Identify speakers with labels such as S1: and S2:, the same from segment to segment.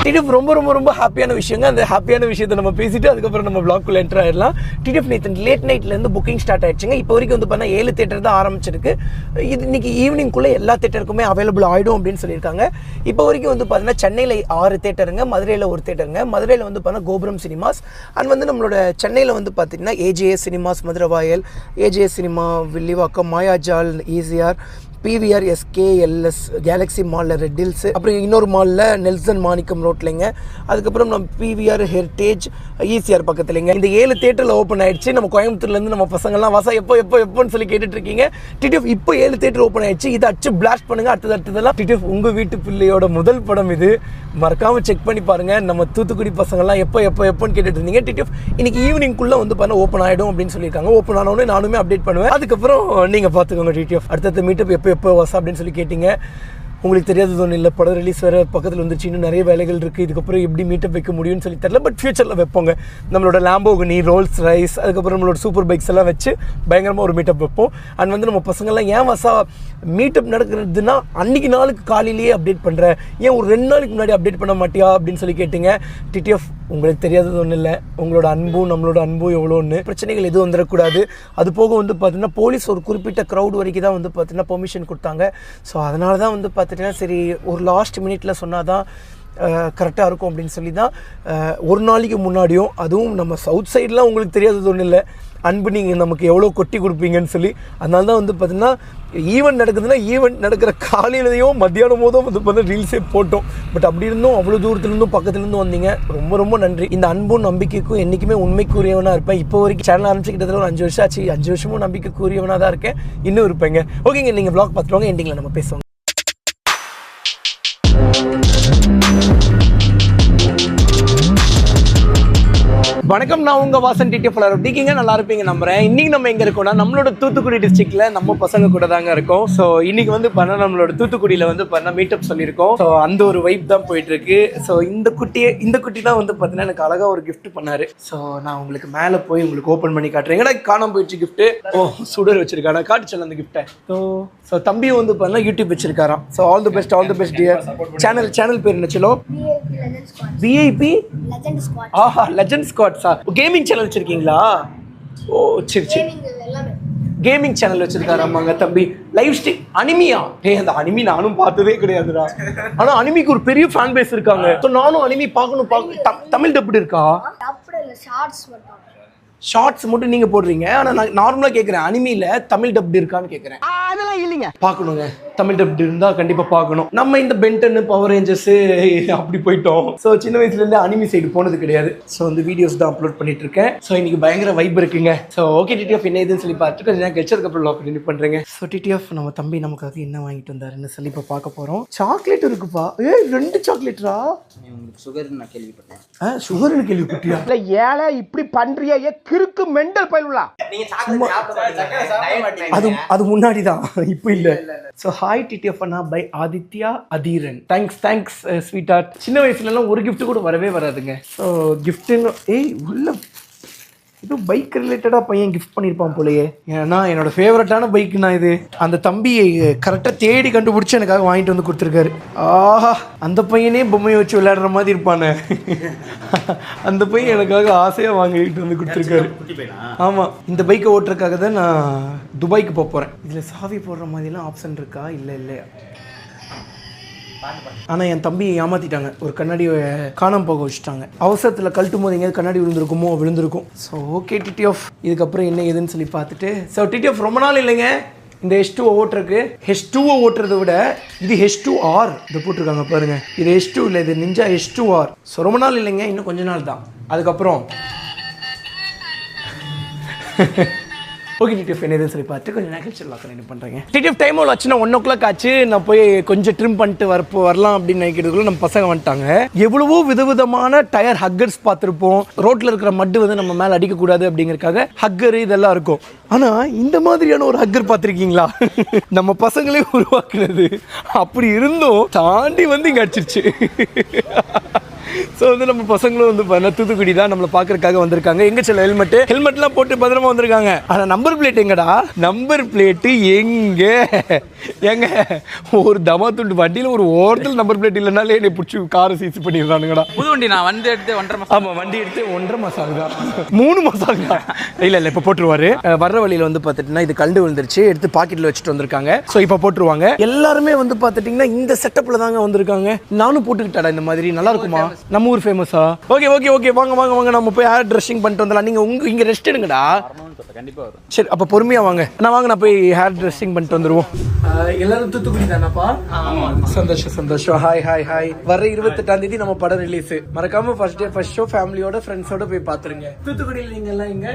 S1: TTF ரொம்ப ரொம்ப ரொம்ப ஹாப்பியான விஷயங்க. அந்த ஹாப்பியான விஷயத்தை நம்ம பேசிட்டு அதுக்கப்புறம் நம்ம ப்ளாக்குள்ள என்டர் ஆயிடலாம். டிடிஎஃப் நேற்று லேட் நைட்லேருந்து புக்கிங் ஸ்டார்ட் ஆயிடுச்சுங்க. இப்போ வரைக்கும் வந்து பார்த்தா 7 தேட்டர் தான் ஆரம்பிச்சிருக்கு. இது இன்னைக்கு ஈவினிங்குள்ளே எல்லா தேட்டருக்குமே அவைலபிள் ஆகிடும் அப்படின்னு சொல்லியிருக்காங்க. இப்போ வரைக்கும் வந்து பார்த்தீங்கன்னா சென்னையில் 6 தேட்டருங்க, மதுரையில் 1 தேட்டருங்க. மதுரையில் வந்து பார்த்தீங்கன்னா கோபுரம் சினிமாஸ் அண்ட் வந்து நம்மளோட சென்னையில் வந்து பார்த்தீங்கன்னா AJS cinemas Maduravoyal, AJS cinema Villivakkam, Mayajaal, ECR, PVR, SKLS, Galaxy மாலில் ரெட் ஹில்ஸ், அப்புறம் இன்னொரு மாலில் நெல்சன் மாணிக்கம் ரோட்லைங்க. அதுக்கப்புறம் நம்ம PVR ஹெரிட்டேஜ் ECR பக்கத்துலைங்க. இந்த 7 தேட்டரில் ஓப்பன் ஆயிடுச்சு. நம்ம கோயம்புத்தூர்லேருந்து நம்ம பசங்கள்லாம் வாசா எப்போன்னு சொல்லி கேட்டுட்டு இருக்கீங்க. டிடிஎஃப் இப்போ 7 தேட்டர் ஓப்பன் ஆயிடுச்சு. இதை அடிச்சு பிளாஸ்ட் பண்ணுங்க. அடுத்ததெல்லாம் டிடிஎஃப் உங்கள் வீட்டு பிள்ளையோட முதல் படம் இது. மறக்காமல் செக் பண்ணி பாருங்கள். நம்ம தூத்துக்குடி பசங்கள்லாம் எப்போன்னு கேட்டுட்டு இருந்தீங்க. டிடிஎஃப் இன்னைக்கு ஈவினிங்குள்ளே வந்து பார்த்தா ஓப்பன் ஆகிடும் அப்படின்னு சொல்லியிருக்காங்க. ஓப்பன் ஆனோடனே நானுமே அப்டேட் பண்ணுவேன். அதுக்கப்புறம் நீங்கள் பார்த்துக்கோங்க. டிடிஎஃப் அடுத்த மீட்டப் எப்போ வாசா அப்படின்னு சொல்லி கேட்டிங்க. உங்களுக்கு தெரியாதது ஒன்றும் இல்லை, படம் ரிலீஸ் வேறு பக்கத்தில் வந்துச்சு, இன்னும் நிறைய வேலைகள் இருக்குது. இதுக்கப்புறம் எப்படி மீட்டப் வைக்க முடியும்னு சொல்லி தெரியல. பட் ஃபியூச்சரில் வைப்போங்க. நம்மளோட லாம்போகினி, ரோல்ஸ் ரைஸ், அதுக்கப்புறம் நம்மளோட சூப்பர் பைக்ஸ் எல்லாம் வச்சு பயங்கரமாக ஒரு மீட்டப் வைப்போம். அண்ட் வந்து நம்ம பசங்கள்லாம் ஏன் வாசா மீட்டப் நடக்கிறதுனா அன்றைக்கி நாளுக்கு காலையிலேயே அப்டேட் பண்ணுறேன், ஏன் ஒரு 2 நாளைக்கு முன்னாடி அப்டேட் பண்ண மாட்டியா அப்படின்னு சொல்லி கேட்டிங்க. டிடிஎஃப் உங்களுக்கு தெரியாதது ஒன்றும் இல்லை, உங்களோட அன்பும் நம்மளோட அன்பும் எவ்வளோன்னு பிரச்சனைகள் எதுவும் வந்துடக்கூடாது. அது போக வந்து பார்த்தீங்கன்னா போலீஸ் ஒரு குறிப்பிட்ட க்ரௌட் வரைக்கும் தான் வந்து பார்த்தீங்கன்னா பெர்மிஷன் கொடுத்தாங்க. ஸோ அதனால தான் வந்து பார்த்தீங்கன்னா சரி ஒரு லாஸ்ட் மினிட்ல சொன்னால் தான் கரெக்டாக இருக்கும் அப்படின்னு சொல்லி தான் ஒரு நாளைக்கு முன்னாடியும், அதுவும் நம்ம சவுத் சைட்லாம் உங்களுக்கு தெரியாதது ஒன்றும் இல்லை, அன்பு நீங்கள் நமக்கு எவ்வளோ கொட்டி கொடுப்பீங்கன்னு சொல்லி. அதனால தான் வந்து பார்த்தீங்கன்னா ஈவெண்ட் நடக்குதுன்னா ஈவெண்ட் நடக்கிற காலையிலையும் மத்தியானமோ தான் வந்து பார்த்தீங்கன்னா ரீல்ஸே போட்டோம். பட் அப்படி இருந்தும் அவ்வளோ தூரத்துலேருந்தும் பக்கத்துலேருந்து வந்தீங்க, ரொம்ப ரொம்ப நன்றி. இந்த அன்பும் நம்பிக்கைக்கும் என்றைக்குமே உண்மைக்குரியவனாக இருப்பேன். இப்போ வரைக்கும் சேனல் ஆரம்பிச்சுக்கிட்டதில் ஒரு 5 வருஷம் ஆச்சு. 5 வருஷமும் நம்பிக்கைக்குரியவனாக தான் இருக்கேன், இன்னும் இருப்பேங்க. ஓகேங்க, நீங்கள் வ்ளாக் பார்த்துருவாங்க, எண்டிங்கில் நம்ம பேசுவோம். வணக்கம், நான் உங்கள் வாசன். டிடிஎஃப் இருக்கீங்க, நல்லா இருப்பீங்க நம்புறேன். இன்னைக்கு நம்ம எங்கே இருக்கோம்னா நம்மளோட தூத்துக்குடி டிஸ்ட்ரிக்ட்ல நம்ம பசங்க கூட தாங்க இருக்கோம். ஸோ இன்னைக்கு வந்து பண்ண நம்மளோட தூத்துக்குடியில் வந்து பண்ண மீட்டப் சொல்லியிருக்கோம். ஸோ அந்த ஒரு வைப் தான் போயிட்டு இருக்கு. ஸோ இந்த குட்டி தான் வந்து பார்த்தீங்கன்னா எனக்கு அழகாக ஒரு கிஃப்ட் பண்ணாரு. ஸோ நான் உங்களுக்கு மேலே போய் உங்களுக்கு ஓப்பன் பண்ணி காட்டுறேன். ஏன்னா காணாம போயிடுச்சு கிஃப்ட். சுடர் வச்சிருக்காங்க, காட்டுச்சல் அந்த கிஃப்ட்டை. ஸோ தம்பியும் வந்து பார்த்தீங்கன்னா யூடியூப் வச்சிருக்காராம். So all the best dear. Channel பேர் என்ன சொல்லோ? VIP ஆஹா லெஜண்ட் ஸ்குவாட். கேமிங் சேனல் வச்சிருக்கீங்களா? ஓ சரி, கேமிங் சேனல் வச்சிருக்காராமாங்க தம்பி. லைவ் ஸ்ட்ரீம் அனிமியா? அந்த அனிமி நானும் பார்த்ததே கிடையாதுடா. ஆனா அனிமிக்கு ஒரு பெரிய ஃபேன் பேஸ் இருக்காங்க. ஸோ நானும் அனிமி பார்க்கணும். தமிழ் டப்டு இருக்கா? ஷார்ட்ஸ் மட்டும் நீங்க போடுறீங்க. ஆனா நான் நார்மலா கேட்கறேன், அனிமில தமிழ் டப்டு இருக்கான்னு கேட்கறேன். அதெல்லாம் இல்லைங்க, பார்க்கணுங்க. தமிழ் டப்டு இருந்தா கண்டிப்பா பார்க்கணும். நம்ம இந்த பென்டன், பவர் ரேஞ்சர்ஸ் அப்படி போயிட்டோம். ஸோ சின்ன வயசுல இருந்து அனிமி சைடு போனது கிடையாது. ஸோ வந்து வீடியோஸ் தான் அப்லோட் பண்ணிட்டு இருக்கேன். ஸோ இன்னைக்கு பயங்கர வைப் இருக்குங்க. ஸோ ஓகே டிடிஎஃப் என்ன இதுன்னு சொல்லி பார்த்துட்டு கொஞ்சம் நேரம் கழிச்சதுக்கு அப்புறம் லாக் பண்ணி பண்றேங்க. ஸோ டிடிஎஃப் நம்ம தம்பி நமக்காக என்ன வாங்கிட்டு வந்தாருன்னு சொல்லி இப்போ பார்க்க போறோம். சாக்லேட் இருக்குப்பா. 2 சாக்லேட்டா?
S2: சுகர்னு நான் கேள்விப்பட்டேன்.
S1: சுகர்னு கேள்விப்பட்டியா? இல்ல ஏழை இப்படி பண்றியா? கிறுக்கு மெண்டல் பயிலுலா. அது முன்னாடி தான், இப்போ இல்ல. ஸோ ஹாய் டிடிஎஃப் அண்ணா by Aditya Adhiran. Thanks sweetheart. சின்ன வயசுலலாம் ஒரு கிஃப்ட் கூட வரவே வராதுங்க. ஸோ கிஃப்ட்டுன்னு உள்ள இது பைக் ரிலேட்டடாக பையன் கிஃப்ட் பண்ணியிருப்பான் போலயே. ஏன்னா என்னோட ஃபேவரட்டான பைக்குண்ணா இது. அந்த தம்பி கரெக்டாக தேடி கண்டுபிடிச்சி எனக்காக வாங்கிட்டு வந்து கொடுத்துருக்காரு. ஆஹா, அந்த பையனே பொம்மையை வச்சு விளையாடுற மாதிரி இருப்பானே, அந்த பையன் எனக்காக ஆசையாக வாங்கிட்டு வந்து கொடுத்துருக்காரு. ஆமாம், இந்த பைக்கை ஓட்டுறதுக்காக தான் நான் துபாய்க்கு போக போகிறேன். இதில் சாவி போடுற மாதிரிலாம் ஆப்ஷன் இருக்கா? இல்லை. ஆனால் என் தம்பி ஏமாத்திட்டாங்க. ஒரு கண்ணாடி காணாம போக வச்சுட்டாங்க. அவசரத்தில் கழட்டும் போது எங்கேயாவது கண்ணாடி விழுந்திருக்கும். ஸோ ஓகே டிடிஎஃப், இதுக்கப்புறம் என்ன ஏதுன்னு சொல்லி பார்த்துட்டு. ஸோ டிடிஎஃப் ரொம்ப நாள் இல்லைங்க இந்த H2 ஓட்டுறதுக்கு. H2 ஓட்டுறதை விட இது H2R இதை போட்டிருக்காங்க பாருங்க. இது H2 இல்லை, இது நிஞ்சா H2R. ஸோ ரொம்ப நாள் இல்லைங்க, இன்னும் கொஞ்ச நாள் தான். அதுக்கப்புறம் ஓகே டிடிஎஃப் என்ன எதுன்னு சொல்லி பார்த்து கொஞ்சம் நேரம் லாக் பண்ணி பண்ணுறேங்க. டிடிஎஃப் டைம் எவ்வளோ ஆச்சுன்னா 1 o'clock ஆச்சு. நான் போய் கொஞ்சம் ட்ரிம் பண்ணிட்டு வரலாம் அப்படின்னு நினைக்கிறதுக்குள்ள நம்ம பசங்க வந்துட்டாங்க. எவ்வளவோ விதவிதமான டயர் ஹக்கர்ஸ் பார்த்துருப்போம். ரோட்டில் இருக்கிற மட்டு வந்து நம்ம மேலே அடிக்கக்கூடாது அப்படிங்கிறதுக்காக ஹக்கர் இதெல்லாம் இருக்கும். ஆனால் இந்த மாதிரியான ஒரு ஹக்கர் பார்த்துருக்கீங்களா? நம்ம பசங்களே உருவாக்குனது. அப்படி இருந்தும் தாண்டி வந்து இங்கே அடிச்சிருச்சு. ஸோ வந்து நம்ம பசங்களும் வந்து பார்த்தா தூத்துக்குடி தான் நம்மளை பார்க்கறதுக்காக வந்திருக்காங்க. எங்க சில ஹெல்மெட்லாம் போட்டு பத்திரமா வந்திருக்காங்க. ஆனால் நம்பர் பிளேட் எங்கடா? நம்பர் பிளேட்டு எங்க ஒரு தமா துண்டு வண்டியில் ஒரு ஓரத்தில் நம்பர் பிளேட் இல்லைனாலே என்னை பிடிச்சி காரை சீஸ் பண்ணிடுறானுங்கடா.
S2: புது வண்டி நான் வந்து எடுத்து 1.5 மாசம்.
S1: ஆமாம், வண்டி எடுத்து 1.5 மாதம் ஆகுதா? 3 மாதம் ஆகுதா? இல்லை இப்போ போட்டுருவாரு. வர்ற வழியில் வந்து பார்த்துட்டிங்கன்னா இது கண்டு விழுந்துருச்சு, எடுத்து பாக்கெட்டில் வச்சுட்டு வந்திருக்காங்க. ஸோ இப்போ போட்டுருவாங்க. எல்லாருமே வந்து பார்த்துட்டிங்கன்னா இந்த செட்டப்பில் தாங்க வந்திருக்காங்க. நானும் போட்டுக்கிட்டாடா இந்த மாதிரி. நல்லா இருக்குமா? நம்ம ஊர் ஃபேமஸா? ஓகே ஓகே ஓகே, வாங்க வாங்க வாங்க, நம்ம போய் ஹேர் ட்ரெஸ்ஸிங் பண்ணிட்டு வந்துடலாம். நீங்கள் இங்கே ரெஸ்ட் எடுங்கடா.
S2: கண்டிப்பாக வரும்.
S1: சரி, அப்போ பொறுமையாக வாங்க. நான் போய் ஹேர் ட்ரெஸ்ஸிங் பண்ணிட்டு வந்துடுவோம். எல்லாரும் தூத்துக்குடி தானப்பா? சந்தோஷம் சந்தோஷம். Hi hi hi. வர 28ஆம் தேதி நம்ம படம் ரிலீஸ். மறக்காம ஃபர்ஸ்ட் டே ஃபர்ஸ்ட் ஷோ ஃபேமிலியோட ஃப்ரெண்ட்ஸோட போய் பாத்துருங்க. தூத்துக்குடியில் நீங்க எல்லாம் இங்க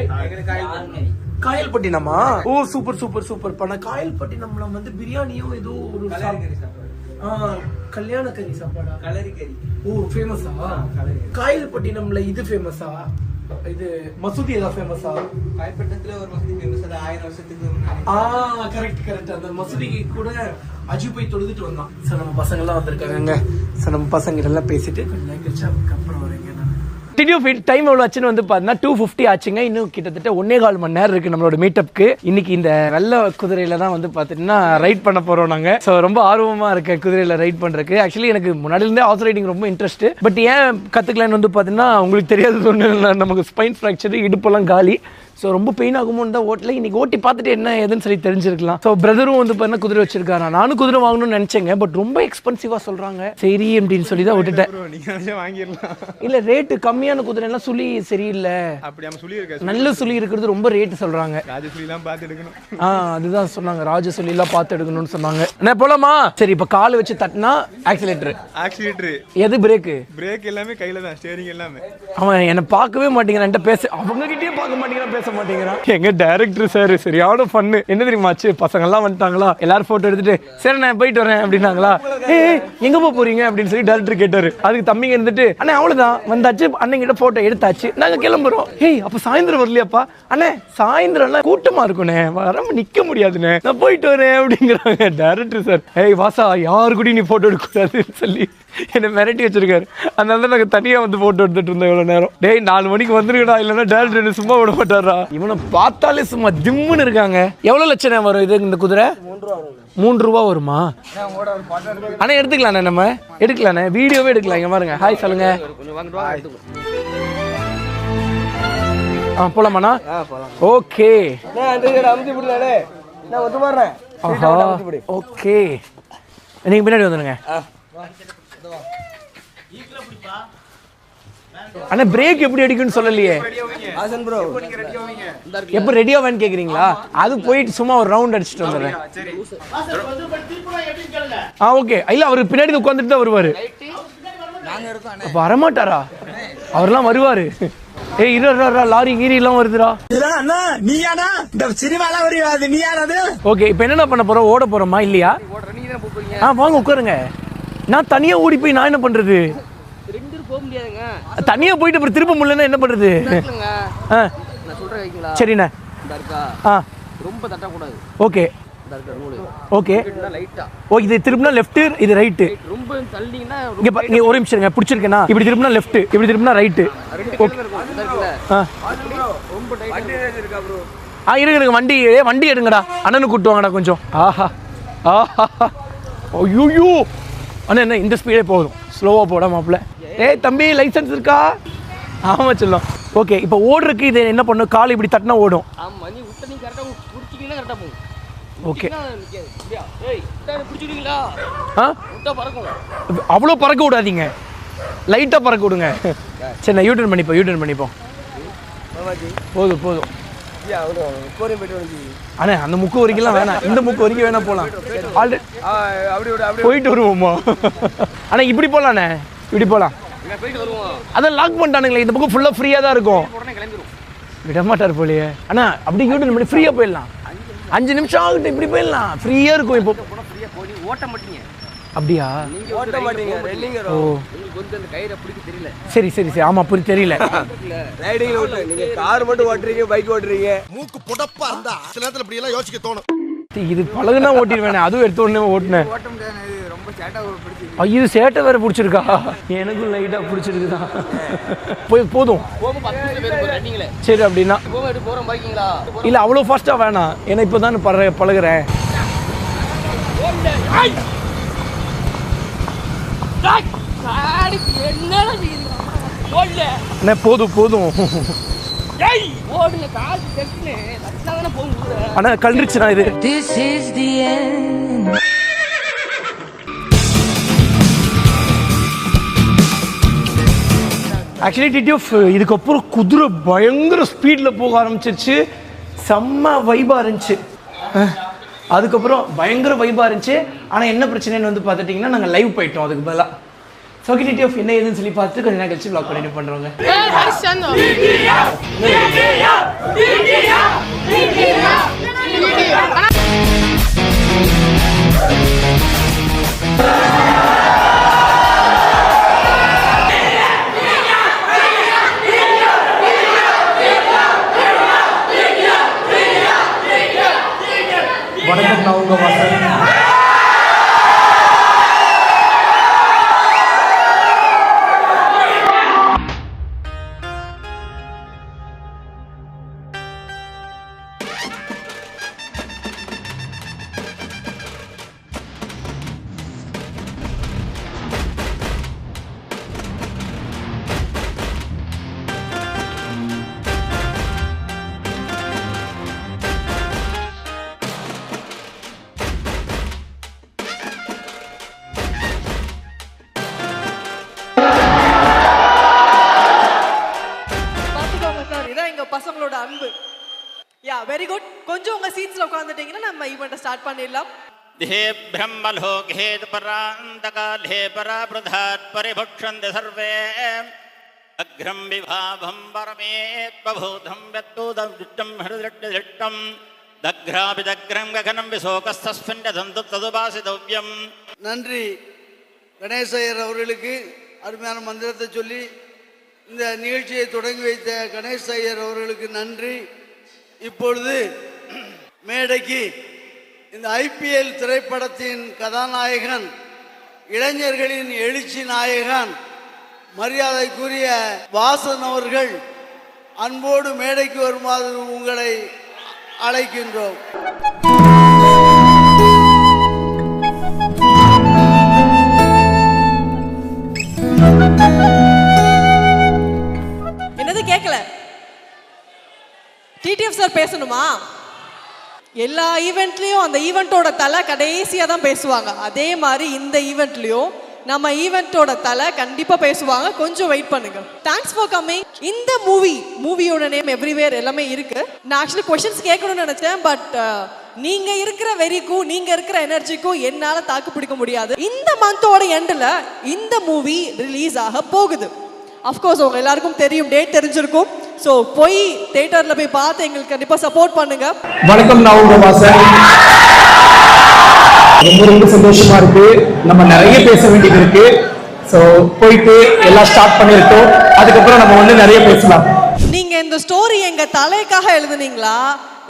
S1: காயல்பட்டினமா? ஓ சூப்பர் சூப்பர் சூப்பர். பண்ண காயல்பட்டினம்ல வந்து பிரியாணியும் ஏதோ ஒரு கல்யாண கறி சாப்பாடா? கலரி கறி. ஓ ஃபேமஸா? காயல்பட்டினம்ல இது ஃபேமஸா? இது மசூதி ஏதாவது ஃபேமஸா? காயல்பட்டினத்துல ஒரு மசூதி ஃபேமஸ், அது 1000 வருஷத்துக்கு முன்னாடி. Correct correct. அந்த மசூதிக்கு கூட அஜி போய் தொழுதுட்டு வந்தான். சார் நம்ம பசங்க எல்லாம் வந்திருக்காங்க. சார் நம்ம பசங்க எல்லாம் பேசிட்டு கொஞ்சம் கழிச்சு அப்புறம் வரீங்க. டைம் எவ்வளோ ஆச்சுன்னு வந்து பார்த்தீங்கன்னா 2:50 ஆச்சுங்க. இன்னும் கிட்டத்தட்ட 1.25 மணி நேரம் இருக்கு நம்மளோட மீட்டப்க்கு. இன்னைக்கு இந்த வெள்ள குதிரையில தான் வந்து பார்த்தீங்கன்னா ரைட் பண்ண போறோம் நாங்க. ஸோ ரொம்ப ஆர்வமா இருக்கேன் குதிரையில ரைட் பண்றதுக்கு. ஆக்சுவலி எனக்கு முன்னாடி இருந்தே ஹார்ஸ் ரைடிங் ரொம்ப இன்ட்ரெஸ்ட். பட் ஏன் கத்துக்கலான்னு வந்து பார்த்தீங்கன்னா உங்களுக்கு தெரியாதது ஒன்று, நமக்கு ஸ்பைன் ஃப்ராக்சர், இடுப்பெல்லாம் காலி. ஸோ ரொம்ப பெயின் ஆகுமோன்னு தான் ஓட்டல. இன்னைக்கு ஓட்டி பார்த்துட்டு என்ன ஏதுன்னு சொல்லி தெரிஞ்சிருக்கலாம். ஸோ பிரதரும் வந்து பார்த்தீங்கன்னா குதிரை வச்சிருக்காரு. நானும் குதிரை வாங்கணும்னு நினைச்சேங்க. பட் ரொம்ப எக்ஸ்பென்சிவா சொல்றாங்க. சரி அப்படின்னு சொல்லி தான் விட்டுட்டேன். இல்ல ரேட்டு கம்மியான குதிரை எல்லாம் சுழி சரியில்லை, நல்ல சுழி இருக்கிறது ரொம்ப ரேட்டு சொல்றாங்க. அதுதான் சொன்னாங்க, ராஜ சுழி எல்லாம் பார்த்து எடுக்கணும்னு சொன்னாங்க. என்ன போலாமா? சரி, இப்ப காலை வச்சு தட்டினா ஆக்சிலேட்டர் எது? பிரேக் எல்லாமே கையில தான், ஸ்டீரிங் எல்லாமே. அவன் என்ன பார்க்கவே மாட்டேங்கிறான், பேச அவங்க கிட்டே பார்க்க மாட்டேங்கிறான், பேச மாட்டேங்கிறான். எங்க டைரக்டர் சார் சரியான ஃபன்னு. என்ன தெரியுமாச்சு, பசங்க எல்லாம் வந்துட்டாங்களா, எல்லாரும் போட்டோ எடுத்துட்டு சரி நான் போயிட்டு வரேன் அப்படின்னாங்களா. எங்க போறீங்க அப்படின்னு சொல்லி டைரக்டர் கேட்டாரு. அதுக்கு தம்பிங்க இருந்துட்டு அண்ணே அவ்வளவுதான் வந்தாச்சு, அண்ணன் கிட்ட போட்டோ எடுத்தாச்சு, நாங்க கிளம்புறோம். அப்ப சாயந்தரம் வரலையாப்பா? அண்ணே சாயந்தரம் எல்லாம் கூட்டமா இருக்குண்ணே, வர நிக்க முடியாதுண்ணே, நான் போயிட்டு வரேன் அப்படிங்கிறாங்க டைரக்டர் சார். வாசா யாரு கூட நீ போட்டோ எடுக்க கூடாதுன்னு சொல்லி என்ன மிரட்டி வச்சிருக்காரு. அதனால தான் நாங்கள் தனியாக வந்து போட்டோ எடுத்துட்டு இருந்தோம் இவ்வளோ நேரம். 4 மணிக்கு வந்துருக்கடா, இல்லைன்னா டேரக்டர் சும்மா விட மாட்டாரா. இவனை பார்த்தாலே சும்மா திம்முன்னு இருக்காங்க. எவ்வளோ லட்சம் வரும் இது இந்த குதிரை? 3 ரூபா வருமா? ஆனால் எடுத்துக்கலாண்ணே, நம்ம எடுக்கலாண்ணே, வீடியோவே எடுக்கலாம். இங்கே பாருங்க. ஹாய் சொல்லுங்க. போலாமாண்ணா? ஓகே ஓகே, நீங்க பின்னாடி வந்துடுங்க. அண்ணா பிரேக் எப்படி அடிக்கும்னு சொல்லலையே. எப்ப ரெடியா வேன்னு கேக்குறீங்களா? அது போயிட்டு சும்மா ஒரு ரவுண்ட் அடிச்சுட்டு வந்துடுறேன். ஓகே. இல்ல அவரு பின்னாடி உட்காந்துட்டு தான் வருவாரு. வரமாட்டாரா? அவர்லாம் வருவாரு. லாரி கீரி எல்லாம் வருதுடா. ஓகே, இப்ப என்ன பண்ண போறோம்? ஓட போறோமா இல்லையா? வாங்க உட்காருங்க. நான் தனியா ஓடி போய் நான் என்ன பண்றது? தனியா போயிட்டு அப்புறம் திரும்ப முடியலன்னா என்ன பண்றது? சரிண்ணா. ரொம்ப தட்டக்கூடாது. Okay okay. ஓ இது திரும்பினா லெஃப்ட், இது ரைட். ரொம்ப தள்ளினா இங்க ஒரு நிமிஷம் இருங்க, பிடிச்சிருக்கேனா? இப்படி திரும்பினா லெஃப்ட், இப்படி திரும்பினா ரைட். ஓகே. ரொம்ப டைட்டா இருக்கா ப்ரோ? இருங்க, வண்டி எடுங்கடா. அண்ணனு கூட்டு வாங்கடா கொஞ்சம். ஆஹா ஆஹா, ஐயோ அண்ணா என்ன இந்த ஸ்பீடே போதும், ஸ்லோவா போட மாப்ள. தம்பி லைசன்ஸ் இருக்கா? ஆமா சொல்லும். ஓகே, இப்போ ஓடுறதுக்கு இது என்ன பண்ணும்? கால் இப்படி தட்டினா ஓடும். ஓகே, அவ்வளோ பறக்க விடாதீங்க, லைட்டா பறக்க விடுங்க. சரி நான் யூட்டர்ன் பண்ணிப்போம். போதும் போதும். அண்ணே அந்த முக்கு வரைக்கும் வேணாம், இந்த முக்கு வரைக்கும் வேணா போலாம். போயிட்டு வருவோமா? அண்ணா இப்படி போலாண்ணே, இப்படி போலாம். அதான் லாக் பண்ணிட்டானுங்களே, இந்த பக்கம் ஃபுல்லா ஃப்ரீயா தான் இருக்கும். விட மாட்டார் போலியே. அண்ணா அப்படி யூட்டர்ன் பண்ணி ஃப்ரீயா போயிடலாம். 5 நிமிஷம் ஆகட்டும், இப்படி போயிடலாம், ஃப்ரீயா இருக்கும். இப்போ ஓட்ட மாட்டீங்க அப்படியா? ஓட்ட மாட்டீங்க. ஓ சரி சரி சரி. ஆமா புரி தெரியல. ரைடிங்ல ஓட்ட நீங்க கார் மட்டும் ஓட்டுறீங்க, பைக் ஓட்டுறீங்க. மூக்கு புடப்பா இருந்தா சில நேரத்துல இப்படி எல்லாம் யோசிக்க தோணும். இது பழகுனா ஓட்டிடுவேனே, அதுவும் எடுத்த உடனே ஓட்டுனேன். ஓட்ட முடியாது, ரொம்ப ஐயோ சேட்டை வேற பிடிச்சிருக்கா? எனக்கும் லைட்டா பிடிச்சிருக்குதான். போதும் சரி. அப்படின்னா இல்ல அவ்வளோ ஃபாஸ்டா வேணாம், ஏன்னா இப்போதான் பழகுறேன். என்ன போதும் போதும். ஆனா கல்றிச்சுனா இது. ஆக்சுவலி டிடிஎஃப் இதுக்கப்புறம் குதிரை பயங்கர ஸ்பீடில் போக ஆரம்பிச்சிருச்சு. செம்ம வைபாக இருந்துச்சு. அதுக்கப்புறம் பயங்கர வைபாக இருந்துச்சு. ஆனால் என்ன பிரச்சனைன்னு வந்து பார்த்துட்டிங்கன்னா நாங்கள் லைவ் போயிட்டோம் அதுக்கு பதிலாக. சோகி டிடிஎஃப் என்ன ஏதுன்னு சொல்லி பார்த்து கொஞ்சம் நேரம் கழிச்சு வ்ளாக் கண்டினியூ பண்ணுறோங்க. வணக்கம், நான் உங்கள் வாசன்.
S3: பசங்களோட அன்பு. யா, வெரி குட். கொஞ்சம் உங்க சீட்ஸ்ல உட்கார்ந்துட்டீங்கன்னா நம்ம ஈவென்ட் ஸ்டார்ட் பண்ணிடலாம்.
S4: திஹே பிரம்மலோகேத் பராந்தகாலே பராப்ரதாத் பரிபக்ஷந்தி சர்வே அக்ரம் விபாவம் பரமேத் பபூதம் யத்தூதம் திட்டம் ஹிருதிட்டம் தக்ராபி தக்ரம் ககனம் விசோகஸ்தஸ்மின் தந்து ததுபாசிதவ்யம்.
S5: நன்றி கணேசையர் அவர்களுக்கு அருமையான மந்திரத்தை சொல்லி இந்த நிகழ்ச்சியை தொடங்கி வைத்த கணேஷ் ஐயர் அவர்களுக்கு நன்றி. இப்பொழுது மேடைக்கு இந்த IPL திரைப்படத்தின் கதாநாயகன், இளைஞர்களின் எழுச்சி நாயகன், மரியாதைக்குரிய வாசன் அவர்கள் அன்போடு மேடைக்கு வருமாறு உங்களை அழைக்கின்றோம்.
S3: கேட்கல. டிடிஎஃப் சார் பேசணுமா? எல்லா ஈவென்ட்லயும் அந்த ஈவென்ட்டோட தலை கடைசியா தான் பேசுவாங்க. அதே மாதிரி இந்த ஈவென்ட்லயும் நம்ம ஈவென்ட்டோட தலை கண்டிப்பா பேசுவாங்க. கொஞ்சம் வெயிட் பண்ணுங்க. Thanks for coming. இந்த மூவியோட நேம் எவ்ரிவேர் எல்லாமே இருக்கு. நான் ஆக்சுவலி क्वेश्चंस கேட்கணும்னு நினைச்சேன், பட் நீங்க இருக்கிற வெறிக்கும் நீங்க இருக்கிற எனர்ஜிக்கும் என்னால தாக்கு பிடிக்க முடியாது. இந்த மந்தோட எண்ட்ல இந்த மூவி ரிலீஸ் ஆக போகுது. அஃப்கோர்ஸ் உங்க எல்லாருக்கும் தெரியும், டேட் தெரிஞ்சிருக்கும். ஸோ போய் தியேட்டர்ல போய் பார்த்து எங்களுக்கு கண்டிப்பா சப்போர்ட் பண்ணுங்க.
S1: வணக்கம், நான் உங்க வாசன். ரொம்ப சந்தோஷமா இருக்கு. நம்ம நிறைய பேச வேண்டியது இருக்கு. ஸோ போயிட்டு எல்லாம் ஸ்டார்ட் பண்ணிருக்கோம். அதுக்கப்புறம் நம்ம வந்து நிறைய பேசலாம்.
S3: நீங்க இந்த ஸ்டோரி எங்க தலைக்காக எழுதுனீங்களா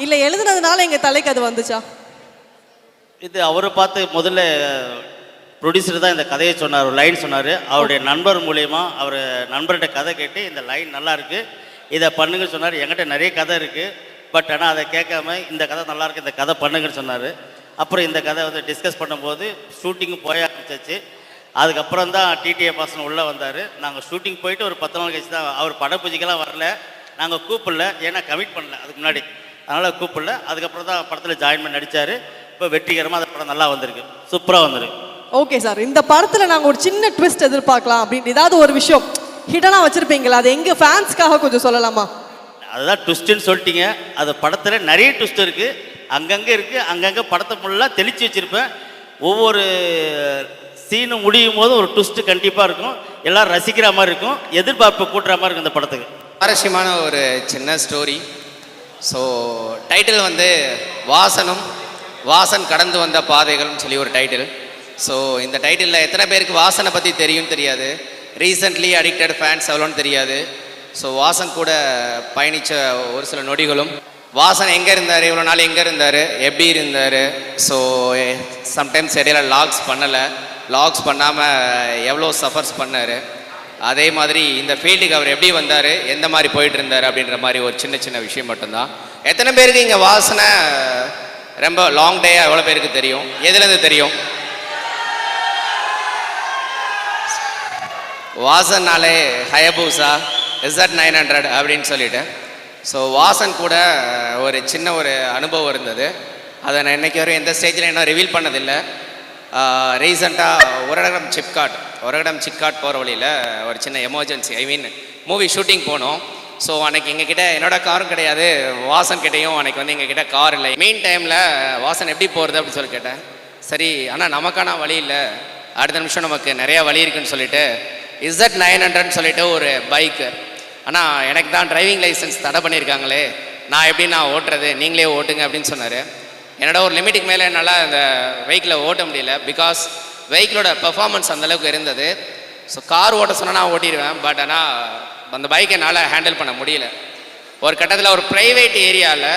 S3: இல்ல எழுதுனதுனால எங்க தலைக்கு அது வந்துச்சா?
S4: இது அவரை பார்த்து முதல்ல ப்ரொடியூசர் தான் இந்த கதையை சொன்னார், ஒரு லைன் சொன்னார். அவருடைய நண்பர் மூலயமா அவர் நண்பர்கிட்ட கதை கேட்டு இந்த லைன் நல்லா இருக்கு, இதை பண்ணுங்கன்னு சொன்னார். என்கிட்ட நிறைய கதை இருக்குது, பட் ஆனால் அதை கேட்காம இந்த கதை நல்லாயிருக்கு, இந்த கதை பண்ணுங்கன்னு சொன்னார். அப்புறம் இந்த கதை வந்து டிஸ்கஸ் பண்ணும்போது ஷூட்டிங்கு போய ஆரம்பிச்சிச்சு. அதுக்கப்புறம் தான் டிடிஎஃப் வாசன் உள்ளே வந்தார். நாங்கள் ஷூட்டிங் போயிட்டு ஒரு 10 நாள் கழிச்சு தான் அவர் படப்பூஜைக்கெல்லாம் வரல, நாங்கள் கூப்பிடல, ஏன்னா கமிட் பண்ணல அதுக்கு முன்னாடி, அதனால் கூப்பிடல. அதுக்கப்புறம் தான் படத்தில் ஜாயின் பண்ணி நடித்தார். இப்போ வெற்றிகரமாக அந்த படம் நல்லா வந்திருக்கு, சூப்பராக வந்திருக்கு.
S3: ஓகே சார், இந்த படத்தில் நாங்கள் ஒரு சின்ன ட்விஸ்ட் எதிர்பார்க்கலாம் அப்படின்னு ஏதாவது ஒரு விஷயம் ஹிடனாக வச்சுருப்பீங்களா? அது எங்கள் ஃபேன்ஸ்க்காக கொஞ்சம் சொல்லலாமா?
S4: அதுதான் ட்விஸ்ட்டுன்னு சொல்லிட்டீங்க. அது படத்தில் நிறைய ட்விஸ்ட் இருக்குது, அங்கங்கே இருக்குது. அங்கங்கே படத்தை ஃபுல்லாக தெளித்து வச்சுருப்பேன். ஒவ்வொரு சீனும் முடியும் போதும் ஒரு ட்விஸ்ட்டு கண்டிப்பாக இருக்கும். எல்லோரும் ரசிக்கிற மாதிரி இருக்கும், எதிர்பார்ப்பு கூட்டுற மாதிரி இருக்கும் இந்த படத்துக்கு.
S6: சுவாரஸ்யமான ஒரு சின்ன ஸ்டோரி. ஸோ டைட்டில் வந்து வாசன் கடந்து வந்த பாதைகள்னு சொல்லி ஒரு டைட்டில். ஸோ இந்த டைட்டிலில் எத்தனை பேருக்கு வாசனை பற்றி தெரியும் தெரியாது, ரீசெண்ட்லி அடிக்டட் ஃபேன்ஸ் எவ்வளோன்னு தெரியாது. ஸோ வாசன் கூட பயணித்த ஒரு சில நொடிகளும், வாசன் எங்கே இருந்தார், இவ்வளோ நாள் எங்கே இருந்தார், எப்படி இருந்தார். ஸோ சம்டைம்ஸ் இடையில லாக்ஸ் பண்ணலை. லாக்ஸ் பண்ணாமல் எவ்வளோ சஃபர்ஸ் பண்ணார். அதே மாதிரி இந்த ஃபீல்டுக்கு அவர் எப்படி வந்தார், எந்த மாதிரி போயிட்டு இருந்தார் அப்படின்ற மாதிரி ஒரு சின்ன சின்ன விஷயம் மட்டும்தான். எத்தனை பேருக்கு இங்கே வாசனை ரொம்ப லாங் டேயாக எவ்வளோ பேருக்கு தெரியும்? எதுலேருந்து தெரியும்? வாசன்னாலே ஹயபூசா Z900 அப்படின்னு சொல்லிட்டு. ஸோ வாசன் கூட ஒரு சின்ன ஒரு அனுபவம் இருந்தது. அதை நான் இன்றைக்கி வரையும் எந்த ஸ்டேஜில் இன்னும் ரிவீல் பண்ணதில்லை. ரீசெண்டாக ஒரகடம் சிப்காட் போகிற வழியில் ஒரு சின்ன எமர்ஜென்சி, மூவி ஷூட்டிங் போனோம். ஸோ அன்றைக்கி எங்ககிட்ட என்னோட காரும் கிடையாது, வாசன் கிட்டேயும் அன்றைக்கி வந்து எங்ககிட்ட கார் இல்லை. மெயின் டைமில் வாசன் எப்படி போகிறது அப்படின்னு சொல்லி கேட்டேன். சரி ஆனால் நமக்கான வழி இல்லை, அடுத்த நிமிஷம் நமக்கு நிறையா வழி இருக்குன்னு சொல்லிட்டு Z900 சொல்லிட்டு ஒரு பைக்கு. ஆனால் எனக்கு தான் டிரைவிங் லைசன்ஸ் தடை பண்ணியிருக்காங்களே, நான் எப்படி ஓட்டுறது, நீங்களே ஓட்டுங்க அப்படின்னு சொன்னார். என்னோட ஒரு லிமிட்டுக்கு மேலே என்னால் அந்த வெஹிக்கிளை ஓட்ட முடியல. பிகாஸ் வெஹிக்கிளோட பெர்ஃபார்மன்ஸ் அந்தளவுக்கு இருந்தது. ஸோ கார் ஓட்ட சொன்னால் நான் ஓட்டிடுவேன், பட் ஆனால் அந்த பைக்கை என்னால் ஹேண்டில் பண்ண முடியல. ஒரு கட்டத்தில் ஒரு ப்ரைவேட் ஏரியாவில்,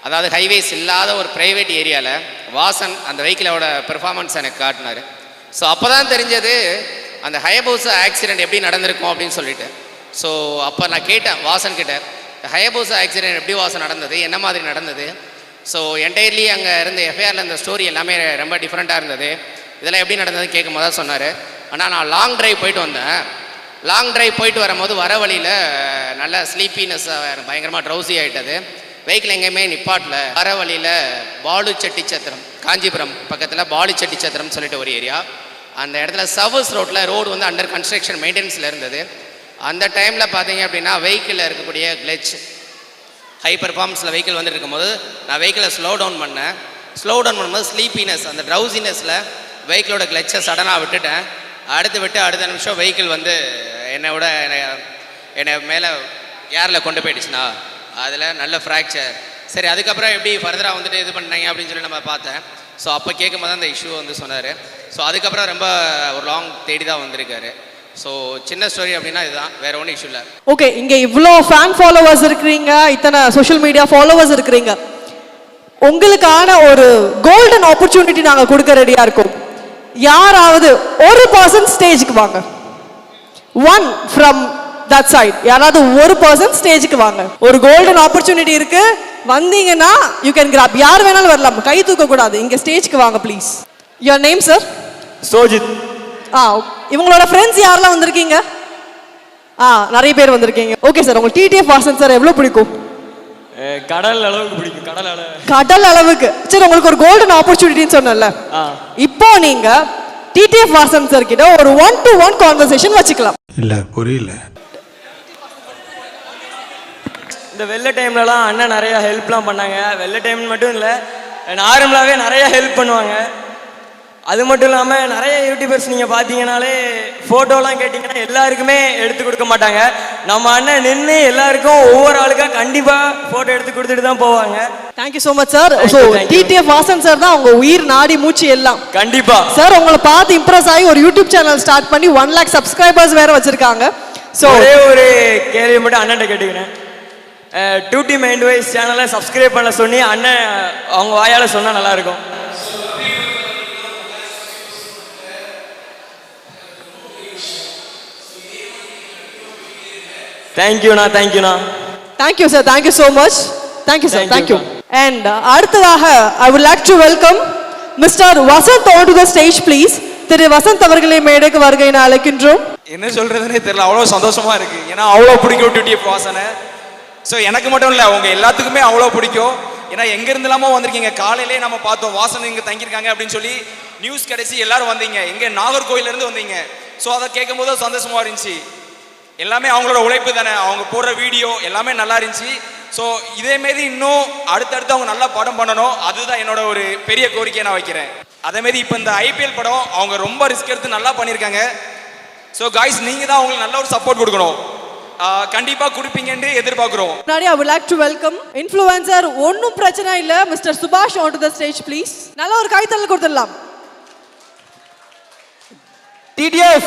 S6: அதாவது ஹைவேஸ் இல்லாத ஒரு ப்ரைவேட் ஏரியாவில் வாசன் அந்த வெஹிக்கிளோட பெர்ஃபார்மன்ஸ் எனக்கு காட்டினார். ஸோ அப்போ தான் தெரிஞ்சது அந்த ஹயபூசா ஆக்சிடெண்ட் எப்படி நடந்திருக்கும் அப்படின்னு சொல்லிட்டு. ஸோ அப்போ நான் கேட்டேன் வாசன் கிட்ட, ஹயபூசா ஆக்சிடெண்ட் எப்படி வாசன் நடந்தது, என்ன மாதிரி நடந்தது? ஸோ என்டையர்லி அங்கே இருந்த எஃப்ஐஆரில் இந்த ஸ்டோரி எல்லாமே ரொம்ப டிஃப்ரெண்ட்டாக இருந்தது. இதெல்லாம் எப்படி நடந்தது கேட்கும் போது தான் சொன்னார். ஆனால் நான் லாங் ட்ரைவ் போயிட்டு வந்தேன். லாங் ட்ரைவ் போயிட்டு வரும்போது வர வழியில் நல்ல ஸ்லீப்பினஸ், பயங்கரமாக ட்ரௌசி ஆகிட்டது. வெஹிக்கிள் எங்கேயுமே நிப்பாட்டில். வர வழியில் பாலுச்செட்டிச்சத்திரம், காஞ்சிபுரம் பக்கத்தில் பாலுச்செட்டிச்சத்திரம் சொல்லிட்டு ஒரு ஏரியா. அந்த இடத்துல சர்வீஸ் ரோட்டில் ரோடு வந்து அண்டர் கன்ஸ்ட்ரக்ஷன் மெயின்டெனன்ஸில் இருந்தது. அந்த டைமில் பார்த்தீங்க அப்படின்னா வெஹிக்கிளில் இருக்கக்கூடிய கிளச், ஹை பெர்ஃபார்மன்ஸில் வெஹிக்கிள் வந்துட்டு இருக்கும்போது நான் வெஹிக்கிளை ஸ்லோ டவுன் பண்ணும்போது ஸ்லீப்பினஸ், அந்த ட்ரௌசினஸில் வெஹிக்கிளோட கிளச்சை சடனாக விட்டுட்டேன். அடுத்த நிமிஷம் வெஹிக்கிள் வந்து என்னை மேலே ஏரில் கொண்டு போயிடுச்சுண்ணா. அதில் நல்ல ஃப்ராக்சர். சரி, அதுக்கப்புறம் எப்படி ஃபர்தராக வந்துட்டு இது பண்ணாங்க அப்படின்னு சொல்லி நம்ம பார்த்தேன். ஸோ அப்போ கேட்கும் போது அந்த இஷ்யூ வந்து சொன்னார். ஸோ அதுக்கப்புறம் ரொம்ப ஒரு லாங் தேடி தான் வந்திருக்காரு. ஸோ சின்ன ஸ்டோரி அப்படின்னா இதுதான், வேற ஒன்றும் இஷ்யூ இல்லை.
S3: ஓகே, இங்கே இவ்வளோ ஃபேன் ஃபாலோவர்ஸ் இருக்கிறீங்க, இத்தனை சோஷியல் மீடியா ஃபாலோவர்ஸ் இருக்கிறீங்க, உங்களுக்கான ஒரு கோல்டன் ஆப்பர்ச்சுனிட்டி நாங்கள் கொடுக்க ரெடியாக இருக்கோம். யாராவது ஒரு பர்சன் ஸ்டேஜுக்கு வாங்க. ஒன் ஃப்ரம் தட் சைட், யாராவது ஒரு பர்சன் ஸ்டேஜுக்கு வாங்க. ஒரு கோல்டன் ஆப்பர்ச்சுனிட்டி இருக்கு, வந்தீங்கன்னா யூ கேன் கிராப். யார் வேணாலும் வரலாம், கை தூக்க கூடாது. இங்க ஸ்டேஜ்க்கு வாங்க please. Your name sir?
S7: Sojith.
S3: இவங்களோட ஃப்ரெண்ட்ஸ் யாரெல்லாம் வந்திருக்கீங்க? நிறைய பேர் வந்திருக்கீங்க. ஓகே சார், உங்களுக்கு டிடிஎஃப் வாசன் சார் எவ்வளவு பிடிக்கும்?
S7: கடல் அளவுக்கு பிடிக்கும்.
S3: கடல் அளவுக்கு. சரி, உங்களுக்கு ஒரு கோல்டன் ஆப்பர்ச்சுனிட்டின்னு சொன்னல, இப்போ நீங்க டிடிஎஃப் வாசன் சார் கிட்ட ஒரு 1-to-1 கான்வர்சேஷன் வச்சுக்கலாம்.
S8: இல்ல புரியல.
S7: இந்த வெள்ள டைம்லலாம் அண்ணன் நிறைய ஹெல்ப்லாம் பண்ணாங்க. வெள்ள டைம் மட்டும் இல்லை, நார்மலாகவே நிறைய ஹெல்ப் பண்ணுவாங்க. அது மட்டும் இல்லாமல் நிறைய யூடியூபர்ஸ் நீங்கள் பார்த்தீங்கன்னாலே ஃபோட்டோலாம் கேட்டிங்கன்னா எல்லாருக்குமே எடுத்து கொடுக்க மாட்டாங்க. நம்ம அண்ணன் நின்று எல்லாருக்கும் ஒவ்வொரு ஆளுக்காக கண்டிப்பாக ஃபோட்டோ எடுத்து கொடுத்துட்டு தான் போவாங்க.
S3: Thank you so much sir. So TTF Vasan sir தான் உங்கள் உயிர் நாடி மூச்சு எல்லாம்.
S7: கண்டிப்பாக
S3: சார், உங்களை பார்த்து இம்ப்ரெஸ் ஆகி ஒரு யூடியூப் சேனல் ஸ்டார்ட் பண்ணி 1 lakh சப்ஸ்கிரைபர்ஸ் வேற வச்சிருக்காங்க. ஸோ
S7: ஒரே ஒரு கேள்வி மட்டும் அண்ணன்ட்ட கேட்டுக்கிறேன். 2T மைண்ட் வைஸ் சேனலை சப்ஸ்கிரைப் பண்ண சொல்லி அண்ணன் அவங்க வாயால் சொன்னால் நல்லாயிருக்கும். தேங்க்யூண்ணா.
S3: Thank you sir, thank you so much. Thank you sir, thank you. And அடுத்ததாக I would like to welcome mister Vasanth on to the stage please. திரு வசந்த் அவர்களை மேடைக்கு வருகை அழைக்கின்றோம்.
S9: என்ன சொல்றதுன்னே தெரியல, அவ்வளோ சந்தோஷமா இருக்கு. ஏன்னா அவ்வளோ பிடிக்கும் டிடிஎஃப் வாசனை. ஸோ எனக்கு மட்டும் இல்லை, அவங்க எல்லாத்துக்குமே அவ்வளோ பிடிக்கும். ஏன்னா எங்கேருந்து இல்லாமல் வந்திருக்கீங்க. காலையிலே நம்ம பார்த்தோம் வாசன் இங்கே தங்கியிருக்காங்க அப்படின்னு சொல்லி நியூஸ் கிடைச்சி எல்லாரும் வந்தீங்க. எங்கே நாகர்கோயிலேருந்து வந்தீங்க. ஸோ அதை கேட்கும் போது சந்தோஷமா இருந்துச்சு. எல்லாமே அவங்களோட உழைப்பு தானே, அவங்க போடுற வீடியோ எல்லாமே நல்லா இருந்துச்சு. ஸோ இதேமாரி இன்னும் அடுத்தடுத்து அவங்க நல்லா படம் பண்ணணும், அதுதான் என்னோட ஒரு பெரிய கோரிக்கையை நான் வைக்கிறேன். அதேமாரி இப்போ இந்த ஐபிஎல் படம் அவங்க ரொம்ப ரிஸ்க் எடுத்து நல்லா பண்ணியிருக்காங்க. ஸோ காய்ஸ், நீங்கள் தான் அவங்களுக்கு நல்ல ஒரு சப்போர்ட் கொடுக்கணும். கண்டிப்பா கொடுப்பீங்கன்னு எதிர்பார்க்கிறோம்.
S3: முன்னாடி I would like to welcome influencer ஒன்னும் பிரச்சனை இல்ல மிஸ்டர் சுபாஷ் on to the stage please. நல்ல ஒரு கைத்தட்டல் கொடுத்துடலாம்.
S7: TTF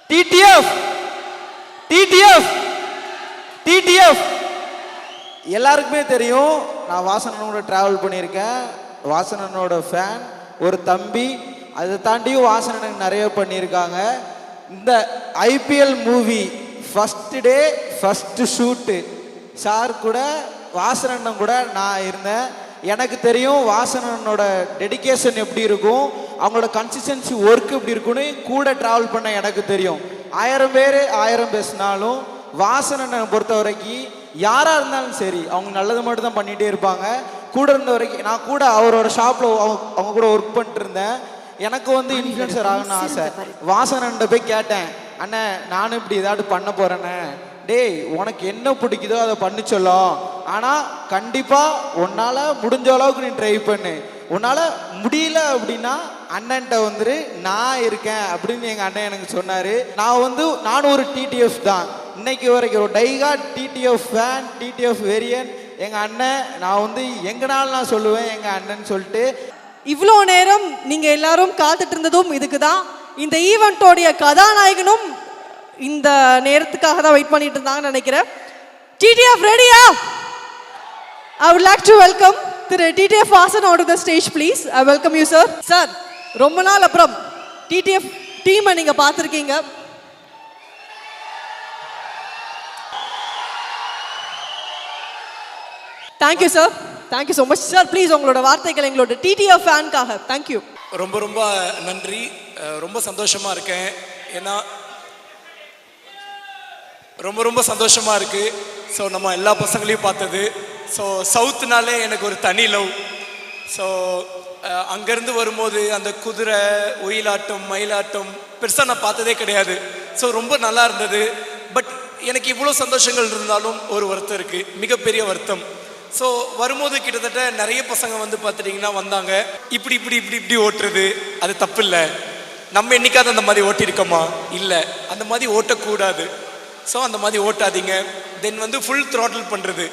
S7: TTF TTF TTF
S10: எல்லாருக்குமே தெரியும், நான் வாசனனோட டிராவல் பண்ணியிருக்கேன். வாசனனோட ஃபேன், ஒரு தம்பி. அதை தாண்டியும் வாசன் எனக்கு நிறைய பண்ணியிருக்காங்க. இந்த IPL movie first day first shoot sir கூட வாசன் அண்ணன் கூட நான் இருந்தேன். எனக்கு தெரியும் வாசன் அண்ணனோட டெடிகேஷன் எப்படி இருக்கும், அவங்களோட கன்சிஸ்டன்சி ஒர்க் எப்படி இருக்குன்னு கூட ட்ராவல் பண்ண எனக்கு தெரியும். 1000 பேர் 1000 பேசினாலும் வாசன் அண்ணனை பொறுத்த வரைக்கும் யாராக இருந்தாலும் சரி அவங்க நல்லது மட்டும் தான் பண்ணிகிட்டே இருப்பாங்க. கூட இருந்த வரைக்கும் நான் கூட அவரோட ஷாப்பில் அவங்க கூட ஒர்க் பண்ணிட்டு இருந்தேன். எனக்கு வந்து இன்ஃப்ளூயன்சர் ஆகணும்னு ஆசை. வாசன் அண்ணன் போய் கேட்டேன், அண்ணே நானும் இப்படி ஏதாவது பண்ண போகிறேண்ணே, டேய் உனக்கு என்ன பிடிக்குதோ அதை பண்ணி சொல்லும், ஆனால் கண்டிப்பாக உன்னால் முடிஞ்ச அளவுக்கு நீ ட்ரை பண்ணு, உன்னால் முடியல அப்படின்னா அண்ணன்ட்ட வந்துரு நான் இருக்கேன் அப்படின்னு எங்கள் அண்ணன் எனக்கு சொன்னார். நானும் ஒரு டிடிஎஃப் தான், இன்னைக்கு வரைக்கும் ஒரு டைகார்ட் டிடிஎஃப் ஃபேன், டிடிஎஃப் வெரியன் எங்கள் அண்ணன். நான் வந்து எங்கனாலும் நான் சொல்லுவேன் எங்கள் அண்ணன் சொல்லிட்டு.
S3: இவ்வளோ நேரம் நீங்க எல்லாரும் காத்துட்டு இருந்ததும் இதுக்கு தான். இந்த ஈவெண்ட்டோடைய கதாநாயகனும் இந்த நேரத்துக்காக தான் வெயிட் பண்ணிட்டு இருந்தாங்கன்னு நினைக்கிறேன். TTF ரெடியா? I would like to welcome Thiru TTF Vasan onto the stage please. I welcome you sir. Sir, ரொம்ப நாள் அப்புறம் TTF டீமை நீங்க பார்த்துருக்கீங்க. Thank you sir, thank you so much sir. Please உங்களோட வார்த்தைகள் எங்களோட TTF ஃபேனுக்காக. தேங்க்யூ.
S8: ரொம்ப ரொம்ப நன்றி. ரொம்ப சந்தோஷமா இருக்கேன். ஏன்னா ரொம்ப ரொம்ப சந்தோஷமா இருக்கு. ஸோ நம்ம எல்லா பசங்களையும் பார்த்தது. ஸோ சவுத்துனாலே எனக்கு ஒரு தனி லவ். ஸோ அங்கேருந்து வரும்போது அந்த குதிரை ஒயிலாட்டம் மயிலாட்டம் பெருசாக நான் பார்த்ததே கிடையாது. ஸோ ரொம்ப நல்லா இருந்தது. பட் எனக்கு இவ்வளோ சந்தோஷங்கள் இருந்தாலும் ஒரு வருத்தம் இருக்குது, மிகப்பெரிய வருத்தம். ஸோ வரும்போது கிட்டத்தட்ட நிறைய பசங்க வந்து பார்த்துட்டிங்கன்னா வந்தாங்க, இப்படி இப்படி இப்படி இப்படி ஓட்டுறது அது தப்பு இல்லை, நம்ம என்னைக்காவது அந்த மாதிரி ஓட்டியிருக்கோமா? இல்லை, அந்த மாதிரி ஓட்டக்கூடாது. ஸோ அந்த மாதிரி ஓட்டாதீங்க. தென் வந்து ஃபுல் த்ராட்டில் பண்ணுறது,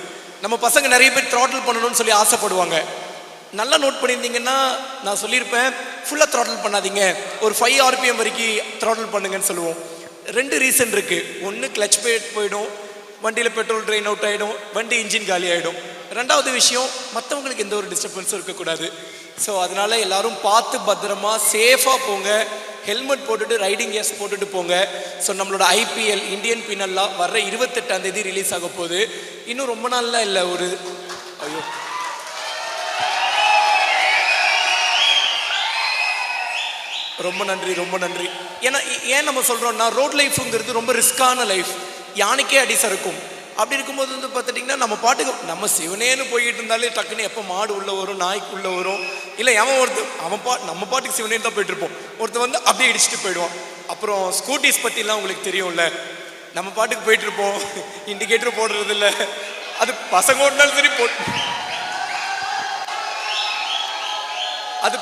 S8: நம்ம பசங்க நிறைய பேர் த்ராட்டில் பண்ணணும்னு சொல்லி ஆசைப்படுவாங்க. நல்லா நோட் பண்ணியிருந்தீங்கன்னா நான் சொல்லியிருப்பேன், ஃபுல்லாக த்ராட்டில் பண்ணாதீங்க, ஒரு 5 RPM வரைக்கும் த்ராட்டில் பண்ணுங்கன்னு சொல்லுவோம். 2 ரீசன் இருக்குது. ஒன்று கிளச் பேட் போயிடும், வண்டியில் பெட்ரோல் ட்ரெயின் அவுட் ஆகிடும், வண்டி இன்ஜின் காலி ஆகிடும். 2வது விஷயம், மற்றவங்களுக்கு எந்த ஒரு டிஸ்டர்பன்ஸும் இருக்கக்கூடாது. ஸோ அதனால் எல்லோரும் பார்த்து பத்திரமா சேஃபாக போங்க, ஹெல்மெட் போட்டுட்டு ரைடிங் கேஸ் போட்டுட்டு போங்க. ஸோ நம்மளோட IPL இந்தியன் பீனல்லாம் வர்ற 28ஆம் தேதி ரிலீஸ் ஆக போகுது. இன்னும் ரொம்ப நாள்லாம் இல்லை, ஒரு ஐயோ ரொம்ப நன்றி ரொம்ப நன்றி. ஏன்னா ஏன் நம்ம சொல்கிறோம்னா ரோட் லைஃப்ங்கிறது ரொம்ப ரிஸ்கான லைஃப், யானைக்கே அடி சறுக்கும். அப்படி இருக்கும்போது வந்து பார்த்துட்டிங்கன்னா நம்ம பாட்டுக்கு நம்ம சிவனேன்னு போய்கிட்டு இருந்தாலே டக்குன்னு எப்போ மாடு உள்ளே வரும், நாய்க்கு உள்ளே வரும், இல்லை நம்ம பாட்டுக்கு சிவனேன்னு தான் போயிட்டு இருப்போம். ஒருத்தர் வந்து அப்படியே இடிச்சுட்டு போயிடுவான். அப்புறம் ஸ்கூட்டிஸ் பற்றிலாம் உங்களுக்கு தெரியும்ல, நம்ம பாட்டுக்கு போயிட்டு இருப்போம், இண்டிகேட்டர் போடுறது இல்லை, அது பசங்க ஓட்டினாலும் சரி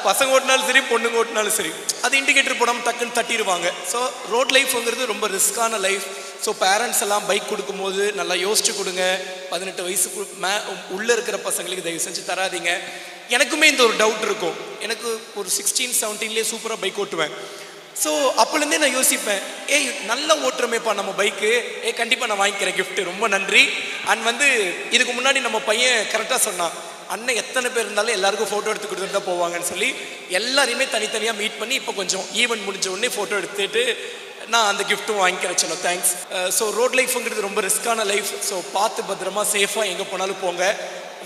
S8: பசங்க ஓட்டினாலும் சரி பொண்ணுங்க ஓட்டினாலும் சரி அது இண்டிகேட்டர் போடாமல் டக்குன்னு தட்டிடுவாங்க. ஸோ ரோட் லைஃப்ங்கிறது ரொம்ப ரிஸ்கான லைஃப். ஸோ பேரண்ட்ஸ் எல்லாம் பைக் கொடுக்கும்போது நல்லா யோசிச்சு கொடுங்க. 18 வயசுக்கு உள்ளே இருக்கிற பசங்களுக்கு தயவு செஞ்சு தராதிங்க. எனக்குமே இந்த ஒரு டவுட் இருக்கும், எனக்கு ஒரு 16-17 சூப்பராக பைக் ஓட்டுவேன். ஸோ அப்போலேருந்தே நான் யோசிப்பேன், நல்லா ஓட்டுறமேப்பா நம்ம பைக்கு, கண்டிப்பாக நான் வாங்கிக்கிறேன் கிஃப்ட்டு, ரொம்ப நன்றி. அண்ட் வந்து இதுக்கு முன்னாடி நம்ம பையன் கரெக்டாக சொன்னான், அண்ணன் எத்தனை பேர் இருந்தாலும் எல்லாருக்கும் ஃபோட்டோ எடுத்து கொடுத்துட்டு தான் போவாங்கன்னு சொல்லி எல்லாரையுமே தனித்தனியாக மீட் பண்ணி இப்போ கொஞ்சம் ஈவெண்ட் முடிஞ்ச உடனே ஃபோட்டோ எடுத்துட்டு நான் அந்த கிஃப்ட்டும் வாங்கிக்கிறேன். சொல்ல தேங்க்ஸ். ஸோ ரோட் லைஃப்ங்கிறது ரொம்ப ரிஸ்கான லைஃப். ஸோ பார்த்து பத்திரமா சேஃபாக எங்கே போனாலும் போங்க.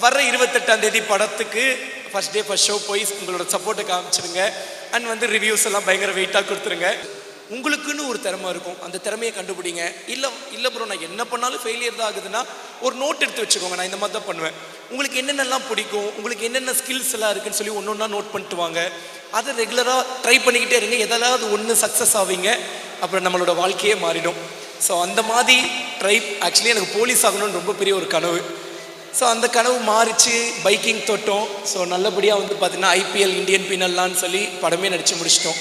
S8: வர்ற 28ஆம் தேதி படத்துக்கு ஃபர்ஸ்ட் டே ஃபர்ஸ்ட் ஷோ போய் உங்களோட சப்போர்ட்டை காமிச்சிருங்க. அண்ட் வந்து ரிவ்யூஸ் எல்லாம் பயங்கர வெயிட்டாக கொடுத்துருங்க. உங்களுக்குன்னு ஒரு திறமை இருக்கும், அந்த திறமையை கண்டுபிடிங்க. இல்லை ப்ரோ நான் என்ன பண்ணாலும் ஃபெயிலியர் தான் ஆகுதுன்னா ஒரு நோட் எடுத்து வச்சுக்கோங்க, நான் இந்த மாதிரி தான் பண்ணுவேன். உங்களுக்கு என்னென்னலாம் பிடிக்கும், உங்களுக்கு என்னென்ன ஸ்கில்ஸ் எல்லாம் இருக்குன்னு சொல்லி ஒன்று ஒன்றா நோட் பண்ணிட்டு வாங்க. அதை ரெகுலராக ட்ரை பண்ணிக்கிட்டே இருங்க. எதாவது ஒன்று சக்ஸஸ் ஆவீங்க, அப்புறம் நம்மளோட வாழ்க்கையே மாறிடும். ஸோ அந்த மாதிரி ஆக்சுவலி எனக்கு போலீஸ் ஆகணும்னு ரொம்ப பெரிய ஒரு கனவு. ஸோ அந்த கனவு மாறிச்சு, பைக்கிங் தொட்டோம். ஸோ நல்லபடியாக வந்து பார்த்திங்கன்னா IPL இந்தியன் பீனல்லான்னு சொல்லி படமே நடித்து முடிச்சிட்டோம்.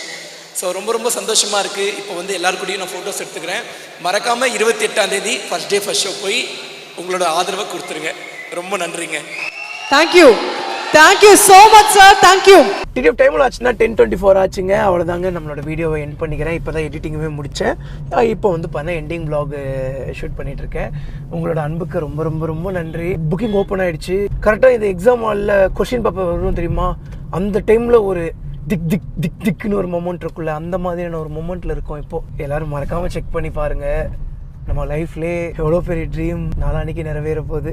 S8: ஸோ ரொம்ப ரொம்ப சந்தோஷமாக இருக்குது. இப்போ வந்து எல்லாருக்கூடையும் நான் ஃபோட்டோஸ் எடுத்துக்கிறேன். மறக்காமல் 28ஆம் தேதி ஃபர்ஸ்ட் டே ஃபர்ஸ்ட் ஷோ போய் உங்களோட ஆதரவை கொடுத்துருங்க. ரொம்ப நன்றிங்க.
S3: Thank you, thank you so much sir, thank you.
S1: TTF டைமில் ஆச்சுன்னா 10:24 ஆச்சுங்க. அவ்வளோதாங்க, நம்மளோட வீடியோவை எண்ட் பண்ணிக்கிறேன். இப்போ தான் எடிட்டிங்குமே முடித்தேன். இப்போ வந்து பார்த்தா எண்டிங் வ்ளாக் ஷூட் பண்ணிகிட்ருக்கேன். உங்களோட அன்புக்கு ரொம்ப ரொம்ப ரொம்ப நன்றி. புக்கிங் ஓப்பன் ஆகிடுச்சு. கரெக்டாக இந்த எக்ஸாம் ஹாலில் கொஷின் பேப்பர் வரும் தெரியுமா, அந்த டைமில் ஒரு திக் திக் திக் திக்குன்னு ஒரு மொமெண்ட் இருக்குல்ல, அந்த மாதிரியான ஒரு மொமெண்ட்டில் இருக்கும் இப்போது. எல்லோரும் மறக்காமல் செக் பண்ணி பாருங்கள். நம்ம லைஃப்லேயே எவ்வளோ பெரிய ட்ரீம் நாளான்னைக்கு நிறைவேற போகுது.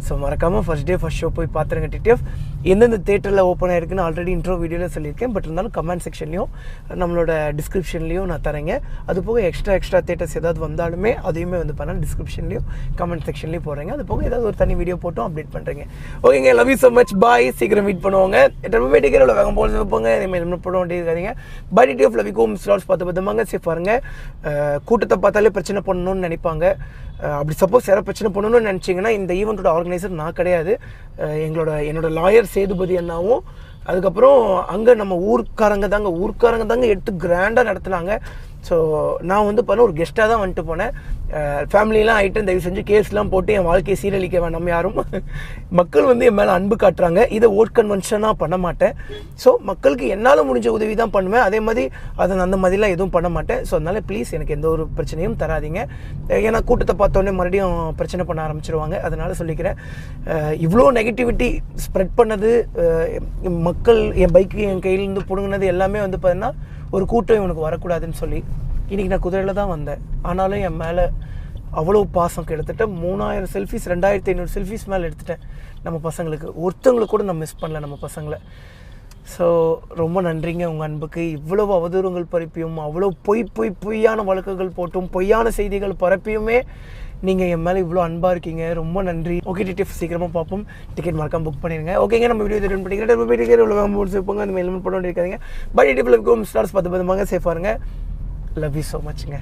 S1: ஸோ மறக்காமல் ஃபர்ஸ்ட் டே ஃபர்ஸ்ட் ஷோ போய் பார்த்துருங்க. டிடிஎஃப் எந்தெந்த தேட்டரில் ஓப்பன் ஆகிருக்குன்னு ஆல்ரெடி இன்ட்ரோ வீடியோவில் சொல்லியிருக்கேன். பட் இருந்தாலும் கமெண்ட் செக்ஷன்லையும் நம்மளோட டிஸ்கிரிப்ஷன்லேயும் நான் தரேங்க. அது போக எக்ஸ்ட்ரா தேட்டர்ஸ் ஏதாவது வந்தாலுமே அதையுமே வந்து பண்ணால் டிஸ்கிரிப்ஷன்லையும் கமெண்ட் செக்ஷன்லையும் போடுறேங்க. அது போக ஏதாவது ஒரு தனி வீடியோ போட்டும் அப்டேட் பண்ணுறேங்க. ஓகேங்க, லவ் யூ ஸோ மச். பாய். சீக்கிரம் மீட் பண்ணுவாங்க. ரொம்ப டிக்கெட் வேகம் போல் வைப்பாங்க. இனிமேல் போட வேண்டியிருக்காதீங்க. பை. டிடிஎஃப் லவ் யூ கோம் ஸ்லாட்ஸ் பார்த்து பத்தமாங்க சேஃப் பாருங்க. கூட்டத்தை பார்த்தாலே பிரச்சனை பண்ணணும்னு நினைப்பாங்க. அப்படி சப்போஸ் யாராவது பிரச்சனை பண்ணணும்னு நினச்சிங்கன்னா இந்த ஈவெண்ட்டோட ஆர்கனைசர் நான் கிடையாது. என்னோட லாயர் சேதுபதி அண்ணாவும் அதுக்கப்புறம் அங்கே நம்ம ஊர்க்காரங்க தாங்க எடுத்து கிராண்டாக நடத்துனாங்க. ஸோ நான் வந்து பண்ண ஒரு கெஸ்ட்டாக தான் வந்துட்டு போனேன். ஃபேமிலியெலாம் ஆகிட்டு தயவு செஞ்சு கேஸ்லாம் போட்டு என் வாழ்க்கையை சீரழிக்க வேண்டாம் யாரும். மக்கள் வந்து என் மேலே அன்பு காட்டுறாங்க. இதை ஓட் கன்வென்ஷனாக பண்ண மாட்டேன். ஸோ மக்களுக்கு என்னால் முடிஞ்ச உதவி தான் பண்ணுவேன். அதே மாதிரி அதை அந்த மாதிரிலாம் எதுவும் பண்ண மாட்டேன். ஸோ அதனால் ப்ளீஸ் எனக்கு எந்த ஒரு பிரச்சனையும் தராதிங்க. ஏன்னா கூட்டத்தை பார்த்தோன்னே மறுபடியும் பிரச்சனை பண்ண ஆரம்பிச்சிருவாங்க. அதனால் சொல்லிக்கிறேன், இவ்வளோ நெகட்டிவிட்டி ஸ்ப்ரெட் பண்ணது, மக்கள் என் பைக்கு என் கையிலேருந்து பிடுங்கினது எல்லாமே வந்து பார்த்தீங்கன்னா ஒரு கூட்டம் இவனுக்கு வரக்கூடாதுன்னு சொல்லி இன்றைக்கி நான் குதிரையில் தான் வந்தேன். ஆனாலும் என் மேலே அவ்வளோ பாசம். கிட்டத்தட்ட 3000 செல்ஃபிஸ் 2500 செல்ஃபிஸ் மேலே எடுத்துட்டேன் நம்ம பசங்களுக்கு. ஒருத்தவங்களுக்கு கூட நான் மிஸ் பண்ணல நம்ம பசங்களை. ஸோ ரொம்ப நன்றிங்க உங்கள் அன்புக்கு. இவ்வளவு அவதூறுங்கள் பரப்பியும் அவ்வளோ பொய்யான வழக்குகள் போட்டும் பொய்யான செய்திகள் பரப்பியுமே நீங்கள் என் மேலே இவ்வளோ அன்பாக இருக்கீங்க. ரொம்ப நன்றி. ஓகே டிடிஎஃப் சீக்கிரமாக பார்ப்போம். டிக்கெட் மறக்காம புக் பண்ணிடுங்க. ஓகேங்க, நம்ம வீடியோ தெரியும் பண்ணிக்கிறேன். வைப்போங்க. அந்த மேலும் போட வேண்டியிருக்காங்க. பை. டிடிஎஃப் லவ் யூ கோம் ஸ்டார்ஸ் பார்த்து சேஃபாக இருங்க. Love you so மச்ங்க.